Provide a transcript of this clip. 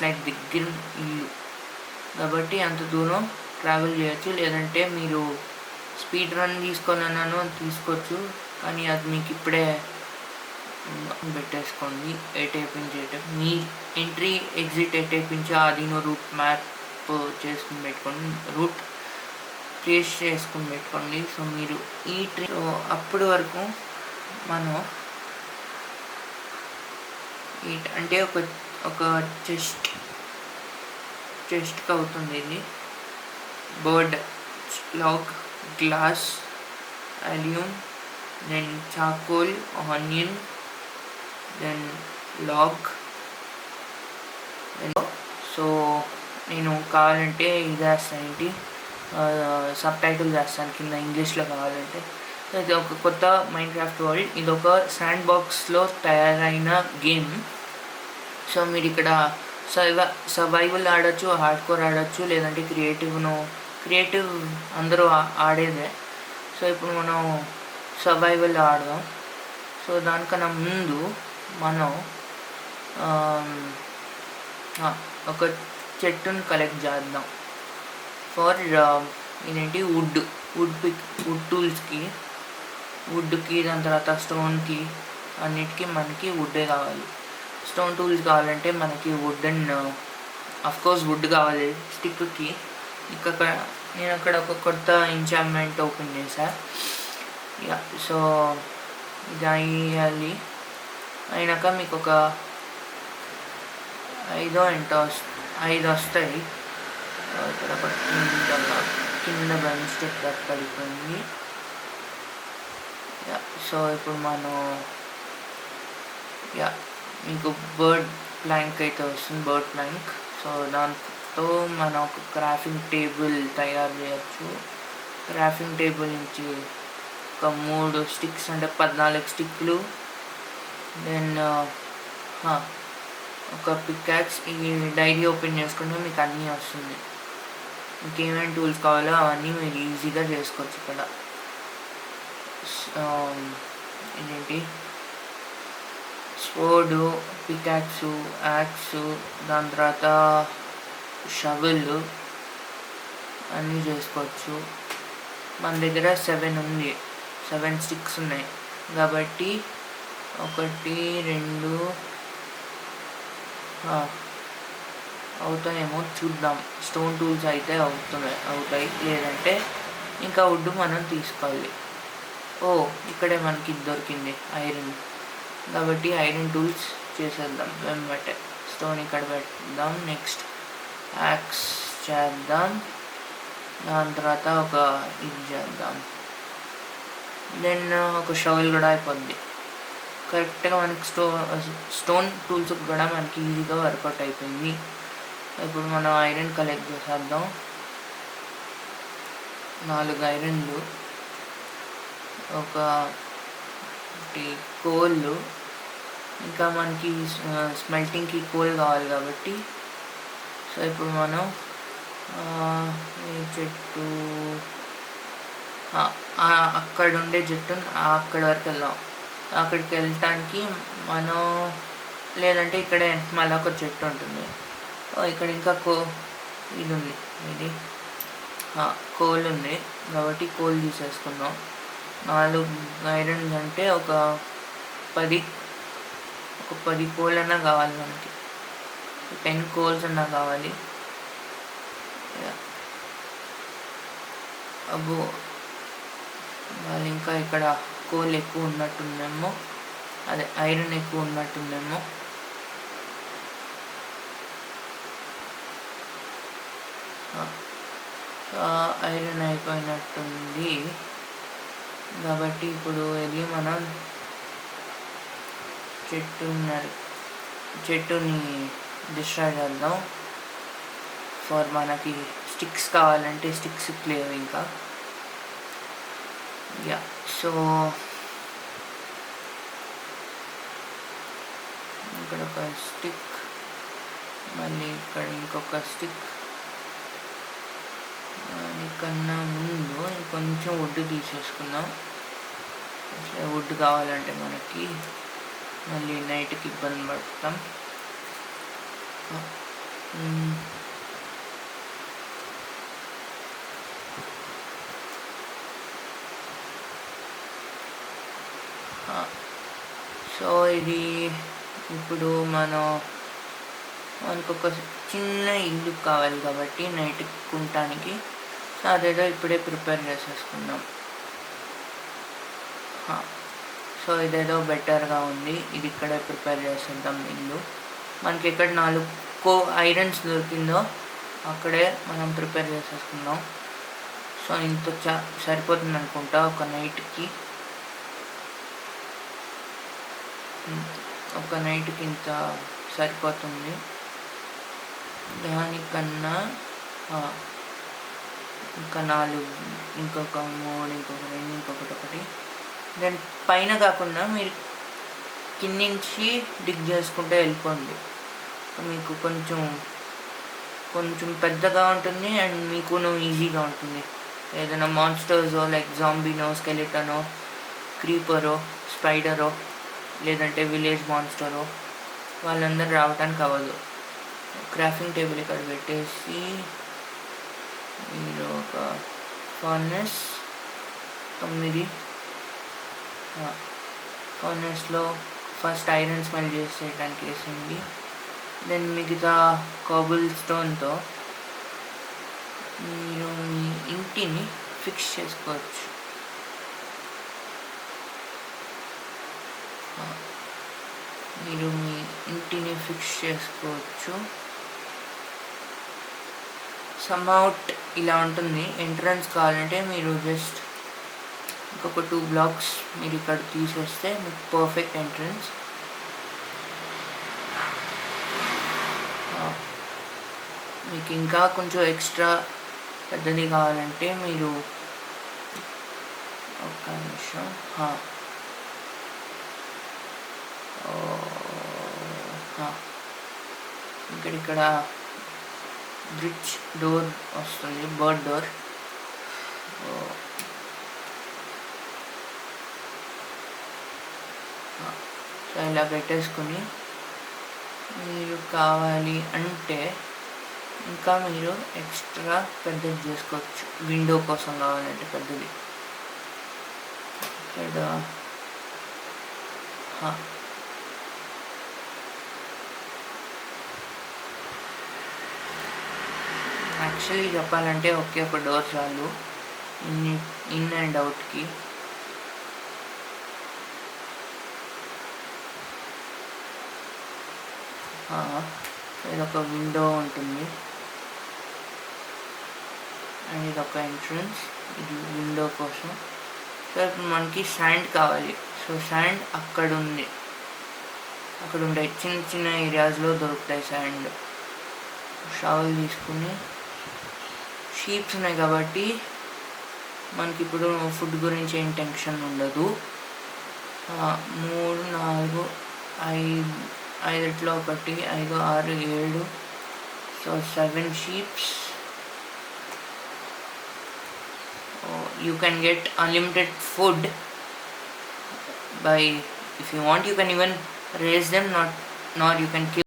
Like దగ్గర ఇల్లు కాబట్టి అంత దూరం ట్రావెల్ చేయొచ్చు. లేదంటే మీరు స్పీడ్ రన్ తీసుకోవాలన్నాను తీసుకోవచ్చు, కానీ అది మీకు ఇప్పుడే పెట్టేసుకోండి. మీ ఎంట్రీ ఎగ్జిట్ ఎటేపించి ఆర్డినో రూట్ మ్యాప్ చేసుకుని పెట్టుకోండి, రూట్ ట్రేస్ చేసుకుని పెట్టుకోండి. సో మీరు అప్పటి వరకు మనం అంటే ఒక చెస్ట్కి అవుతుంది. ఇది bird, log, glass, alum, then charcoal, onion, then log. So నేను కావాలంటే ఇది వేస్తాను, ఏంటి సబ్ టైటిల్ వేస్తాను కింద ఇంగ్లీష్లో కావాలంటే. ఇది ఒక కొత్త మైన్క్రాఫ్ట్ వరల్డ్. ఇది ఒక శాండ్ బాక్స్లో తయారైన గేమ్. సో మీరు ఇక్కడ సర్వైవల్ ఆడచ్చు, హార్డ్ కోర్ ఆడచ్చు, లేదంటే క్రియేటివ్ అందరూ ఆడేదే. సో ఇప్పుడు మనం సర్వైవల్ ఆడదాం. సో దానికన్నా ముందు మనం ఒక చెట్టును కలెక్ట్ చేద్దాం ఫర్ ఇదేంటి వుడ్ టూల్స్కి, వుడ్కి, దాని తర్వాత స్టోన్కి, అన్నిటికీ మనకి వుడ్డే కావాలి. స్టోన్ టూల్స్ కావాలంటే మనకి అఫ్కోర్స్ వుడ్ కావాలి. స్టిక్కి నేను అక్కడ ఒక కొత్త ఎంచాంట్మెంట్ ఓపెన్ చేశా. సో ఇది అయ్యాలి. అయినాక మీకు ఒక 5 వస్తాయి. ఇక్కడ కింద మిస్టేక్ పడిపోయింది. సో ఇప్పుడు మనం మీకు బర్డ్ ప్లాంక్ అయితే వస్తుంది, బర్డ్ ప్లాంక్. సో దాంతో మనం ఒక క్రాఫ్టింగ్ టేబుల్ తయారు చేయొచ్చు. క్రాఫ్టింగ్ టేబుల్ నుంచి ఒక 3 స్టిక్స్ అంటే 14 స్టిక్లు, దెన్ ఒక పికాక్స్. ఈ డైరీ ఓపెన్ చేసుకుంటే మీకు అన్నీ వస్తుంది. ఇంకేమేమి టూల్స్ కావాలో అవన్నీ మీరు ఈజీగా చేసుకోవచ్చు ఇక్కడ. ఇదేంటి స్వోర్డు, పికాక్సు, యాక్సు, దాని తర్వాత షవెల్ అన్నీ చేసుకోవచ్చు. మన దగ్గర 7 స్టిక్స్ ఉన్నాయి కాబట్టి 1 2 అవుతాయేమో చూద్దాం. స్టోన్ టూల్స్ అయితే అవుతాయి, లేదంటే ఇంకా వుడ్ మనం తీసుకోవాలి. ఇక్కడే మనకి దొరికింది ఐరన్, కాబట్టి ఐరన్ టూల్స్ చేసేద్దాం వెంబటే. స్టోన్ ఇక్కడ పెడదాం, నెక్స్ట్ యాక్స్ చేద్దాం, దాని తర్వాత ఒక ఇది చేద్దాం, దెన్ ఒక షవల్ కూడా అయిపోద్ది. కరెక్ట్గా మనకి స్టోన్ టూల్స్ కూడా మనకి ఈజీగా వర్కౌట్ అయిపోయింది. ఇప్పుడు మనం ఐరన్ కలెక్ట్ చేసేద్దాం. 4 ఐరన్లు, ఒక కోళ్ళు, ఇంకా మనకి స్మెల్టింగ్కి కోల్ కావాలి కాబట్టి. సో ఇప్పుడు మనం ఈ చెట్టు అక్కడ ఉండే చెట్టు అక్కడి వరకు వెళ్దాం. అక్కడికి వెళ్ళటానికి మనం లేదంటే ఇక్కడ మళ్ళీ ఒక చెట్టు ఉంటుంది. ఇక్కడ ఇంకా ఇది ఉంది, ఇది కోల్ ఉంది కాబట్టి కోల్ తీసేసుకుందాం. 4 ఐరన్స్ అంటే ఒక 10 కోల్ అన్నా కావాలి మనకి. 10 కోల్స్ అన్నా కావాలి. వాళ్ళు ఇంకా ఇక్కడ కోల్ ఎక్కువ ఉన్నట్టుందేమో, అదే ఐరన్ ఎక్కువ ఉన్నట్టుందేమో. ఐరన్ అయిపోయినట్టుంది కాబట్టి ఇప్పుడు వెళ్ళి మనం చెట్టుని డిస్ట్రాయ్ చేద్దాం. ఫర్ మనకి స్టిక్స్ కావాలంటే స్టిక్స్ లేవు ఇంకా. సో ఇక్కడ ఒక స్టిక్, మళ్ళీ ఇక్కడ ఇంకొక స్టిక్. దానికన్నా ముందు ఇంకొంచెం వుడ్ తీసేసుకుందాం. వుడ్ కావాలంటే మనకి మళ్ళీ నైట్కి ఇబ్బంది పడతాం. సో ఇది ఇప్పుడు మనకు ఒక చిన్న ఇల్లు కావాలి కాబట్టి నైట్ ఉండటానికి. సో అదేదో ఇప్పుడే ప్రిపేర్ చేసేసుకుందాం. సో ఇదేదో బెటర్గా ఉంది, ఇది ఇక్కడే ప్రిపేర్ చేసేద్దాం ఇల్లు. మనకి ఎక్కడ 4 ఐరన్స్ దొరికిందో అక్కడే మనం ప్రిపేర్ చేసేసుకుందాం. సో ఇంత సరిపోతుంది అనుకుంటా ఒక నైట్కి. ఇంత సరిపోతుంది. దానికన్నా ఇంకా 4, ఇంకొక 3, ఇంకొక 2, ఇంకొకటి 1. దాని పైన కాకుండా మీరు కింద నుంచి డిగ్ చేసుకుంటే వెళ్ళిపోండి. మీకు కొంచెం పెద్దగా ఉంటుంది అండ్ మీకు ఈజీగా ఉంటుంది. ఏదైనా మాన్స్టర్సో లైక్ జాంబీనో, స్కెలిటనో, క్రీపరో, స్పైడరో లేదంటే విలేజ్ మాన్స్టరో వాళ్ళందరూ రావడానికి అవ్వదు. క్రాఫ్టింగ్ టేబుల్ ఇక్కడ పెట్టేసి మీరు ఒక ఫర్నెస్ 9 ఫర్నెస్లో ఫస్ట్ ఐరన్ స్మెల్ చేసేయడానికి వేసింది. దెన్ మిగతా కాబుల్ స్టోన్తో మీరు మీ ఇంటిని ఫిక్స్ చేసుకోవచ్చు. సమ్అవుట్ ఇలా ఉంటుంది. ఎంట్రన్స్ కావాలంటే మీరు జస్ట్ ఇంకొక 2 బ్లాక్స్ మీరు ఇక్కడ తీసేస్తే మీకు పర్ఫెక్ట్ ఎంట్రన్స్. మీకు ఇంకా కొంచెం ఎక్స్ట్రా పెద్దది కావాలంటే మీరు ఒక్క నిమిషం ఇక్కడ బ్రిడ్జ్ డోర్ వస్తుంది, బర్డ్ డోర్. సో ఇలా పెట్టేసుకుని మీరు కావాలి అంటే ఇంకా మీరు ఎక్స్ట్రా పెద్దది చేసుకోవచ్చు. విండో కోసం కావాలంటే పెద్దది. ఇక్కడ యాక్చువల్లీ చెప్పాలంటే ఒకే ఒక డోర్ చాలు ఇన్ అండ్ అవుట్కి. ఇదొక విండో ఉంటుంది అండ్ ఇదొక ఎంట్రన్స్. ఇది విండో కోసం. సో ఇప్పుడు మనకి శాండ్ కావాలి. సో శాండ్ అక్కడ ఉంటాయి, చిన్న చిన్న ఏరియాస్లో దొరుకుతాయి శాండ్. షవల్ తీసుకుని షీప్స్ ఉన్నాయి కాబట్టి మనకి ఇప్పుడు ఫుడ్ గురించి ఏం టెన్షన్ ఉండదు. 3, 4, 5, 5 1, 5, 6, 7. So 7 sheeps. You can get unlimited food by, if you want you can even raise them, nor you can kill